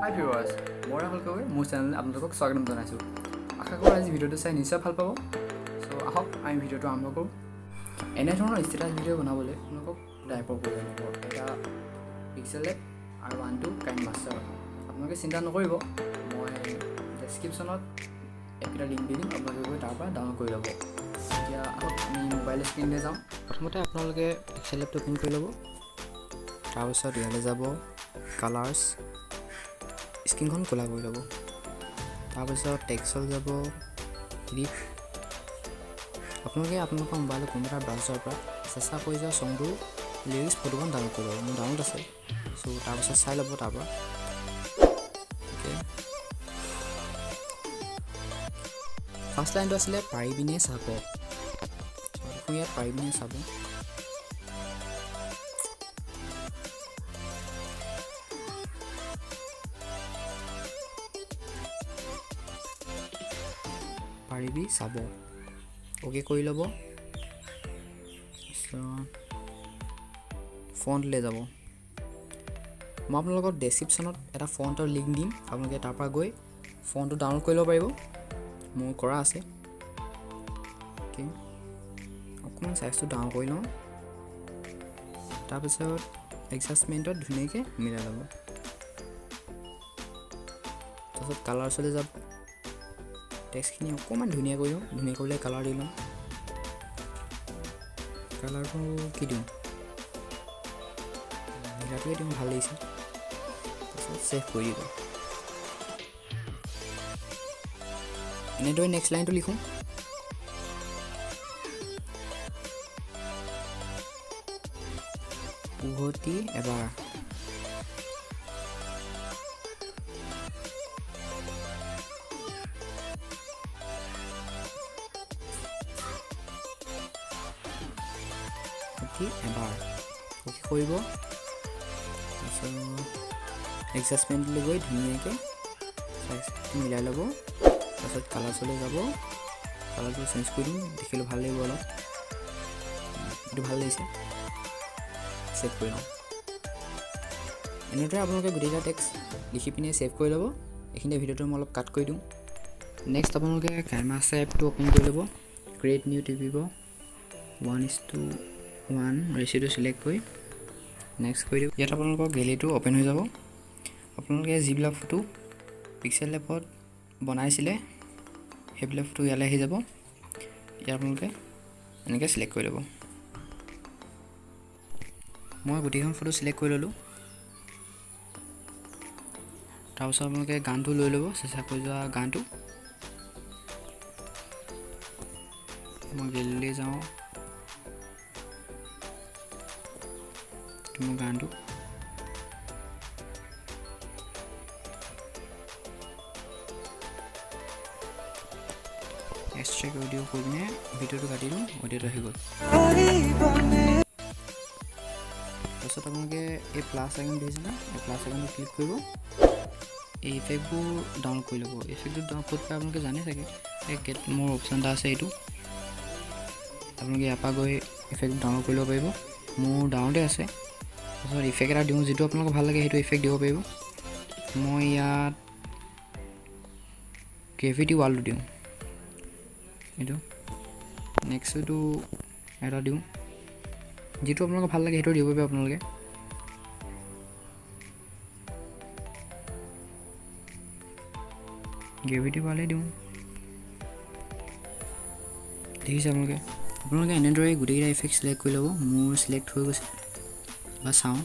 Hi viewers, মই ৰাহুলকৈ মোৰ channel আপোনালোকক স্বাগতম জনাইছোঁ। আশা কৰোঁ আজি ভিডিঅ'টো চাই নিশ্চয় ভাল পাব। সো আহক আমি ভিডিঅ'টো আৰম্ভ কৰোঁ। এনে ধৰণৰ ষ্টেটাছ ভিডিঅ' বনাবলৈ আপোনালোকক টাইপৰ প্ৰয়োজন হ'ব। এটা pixellab আৰু আনটো Kinemaster। আপোনালোকে চিন্তা নকৰিব, মই ডেছক্ৰিপশ্যনত এটা লিংক দি দিম, আপোনালোকে গৈ তাৰ পৰা ডাউনলোড কৰি ল'ব। এতিয়া আহক আমি মোবাইল স্ক্ৰীনলৈ যাওঁ। প্ৰথমতে আপোনালোকে pixellabটো অপেন কৰি ল'ব। তাৰপিছত ইয়ালৈ যাব কালাৰ্ছ, স্ক্ৰীনখন ক'লা কৰি ল'ব। তাৰপিছত টেক্সট যাব ৰিপ। আপোনালোকে আপোনালোকৰ মোবাইলৰ কম্পিউটাৰ ব্ৰাউজাৰৰ পৰা চেষ্টা কৰি যোৱা চংটো লিৰিক্স ফটোখন ডাউনলোড কৰি ল'ব। মোৰ ডাউনলোড আছে, চ' তাৰপিছত চাই ল'ব তাৰ পৰা। অ'কে, ফাৰ্ষ্ট লাইনটো আছিলে পাৰিবিনে চাব। দেখোন ইয়াত পাৰিবিনে চাব। পাৰিবি চাব, অ'কে কৰি ল'ব। ফণ্টলৈ যাব। মই আপোনালোকক ডেছক্ৰিপশ্যনত এটা ফণ্টৰ লিংক দিম, আপোনালোকে তাৰ পৰা গৈ ফণ্টটো ডাউনলোড কৰি ল'ব পাৰিব। মোৰ কৰা আছে। অ'কে, অকণমান চাইজটো ডাউন কৰি লওঁ। তাৰপিছত এডজাষ্টমেণ্টত ধুনীয়াকৈ মিলাই ল'ব। তাৰপিছত কালাৰ্ছলৈ যাব। টেক্সটখিনি অকণমান ধুনীয়া কৰি লওঁ। ধুনীয়া কৰিলে কালাৰ দি লওঁ। কালাৰটো কি দিওঁ, নীলাটোৱে দিওঁ, ভাল লাগিছে। তাৰপিছত ছেভ কৰি দিব। এনেদৰে নেক্সট লাইনটো লিখোঁ। উভতি এবাৰ। এবাৰ অ'কে কৰিব। তাৰপিছত এডজাষ্টমেণ্টলৈ গৈ ধুনীয়াকৈ চাইজটো মিলাই ল'ব। তাৰপিছত কালাৰ্ছলৈ যাব। কালাৰটো চেঞ্জ কৰি দিম, দেখিলে ভাল লাগিব অলপ। এইটো ভাল লাগিছে, ছেভ কৰি লওঁ। এনেদৰে আপোনালোকে গোটেইকেইটা টেক্সট লিখি পিনে ছেভ কৰি ল'ব। এইখিনিতে ভিডিঅ'টো মই অলপ কাট কৰি দিওঁ। নেক্সট আপোনালোকে Kinemaster এপটো অ'পেন কৰি ল'ব। ক্ৰিয়েট নিউ টিপিব। 1:1 ৰেচিঅ'টো চিলেক্ট কৰি নেক্সট কৰি দিব। ইয়াত আপোনালোকৰ গেলেৰীটো অ'পেন হৈ যাব। আপোনালোকে যিবিলাক ফটো pixellabত বনাইছিলে সেইবিলাক ফটো ইয়ালৈ আহি যাব। ইয়াত আপোনালোকে এনেকৈ চিলেক্ট কৰি ল'ব। মই গোটেইখন ফটো চিলেক্ট কৰি ল'লোঁ। তাৰপিছত আপোনালোকে গানটো লৈ ল'ব, চেষ্টা কৰি যোৱা গানটো। মই গেলেৰীলৈ যাওঁ। মোৰ গানটো এক্সট্ৰেক্ট অডিঅ' কৰি পিনে ভিডিঅ'টো কাটি দিওঁ। অডিঅ'টো আহি গ'ল। তাৰপিছত আপোনালোকে এই প্লাছ আইকন দেখিছেনে, এই প্লাছ আইকনটো ক্লিক কৰিব। এই ইফেক্টবোৰ ডাউনলোড কৰি ল'ব। ইফেক্টটো ডাউনলোড কৰি আপোনালোকে জানে চাগে, এই গেট মোৰ অপশ্যন এটা আছে, এইটো আপোনালোকে ইয়াৰ পৰা গৈ ইফেক্ট ডাউনলোড কৰি ল'ব পাৰিব। মোৰ ডাউনলোডে আছে। তাৰপিছত ইফেক্ট এটা দিওঁ, যিটো আপোনালোকক ভাল লাগে সেইটো ইফেক্ট দিব পাৰিব। মই ইয়াত গ্ৰেভিটি ৱালটো দিওঁ, এইটো। নেক্সটটো এটা দিওঁ, যিটো আপোনালোকক ভাল লাগে সেইটো দিব পাৰিব আপোনালোকে। গ্ৰেভিটি ৱালেই দিওঁ, দেখিছে আপোনালোকে। আপোনালোকে এনেদৰে গোটেইকেইটা ইফেক্ট চিলেক্ট কৰি ল'ব। মোৰ চিলেক্ট হৈ গৈছে, বা চাওঁ।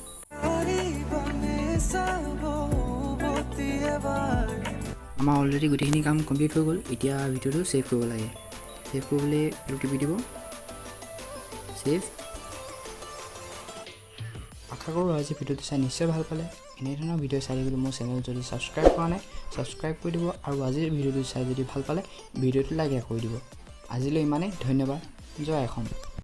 আমাৰ অলৰেডি গোটেইখিনি কাম কমপ্লিট হৈ গ'ল। এতিয়া ভিডিঅ'টো ছেভ কৰিব লাগে। ছেভ কৰিবলৈ এইটো টিপি দিব, ছেভ। আশা কৰোঁ আজি ভিডিঅ'টো চাই নিশ্চয় ভাল পালে। এনেধৰণৰ ভিডিঅ' চাই থাকিবলৈ মোৰ চেনেল যদি ছাবস্ক্ৰাইব কৰা নাই, ছাবস্ক্ৰাইব কৰি দিব। আৰু আজিৰ ভিডিঅ'টো চাই যদি ভাল পালে ভিডিঅ'টো লাইক কৰি দিব। আজিলৈ ইমানেই, ধন্যবাদ। জয় অসম।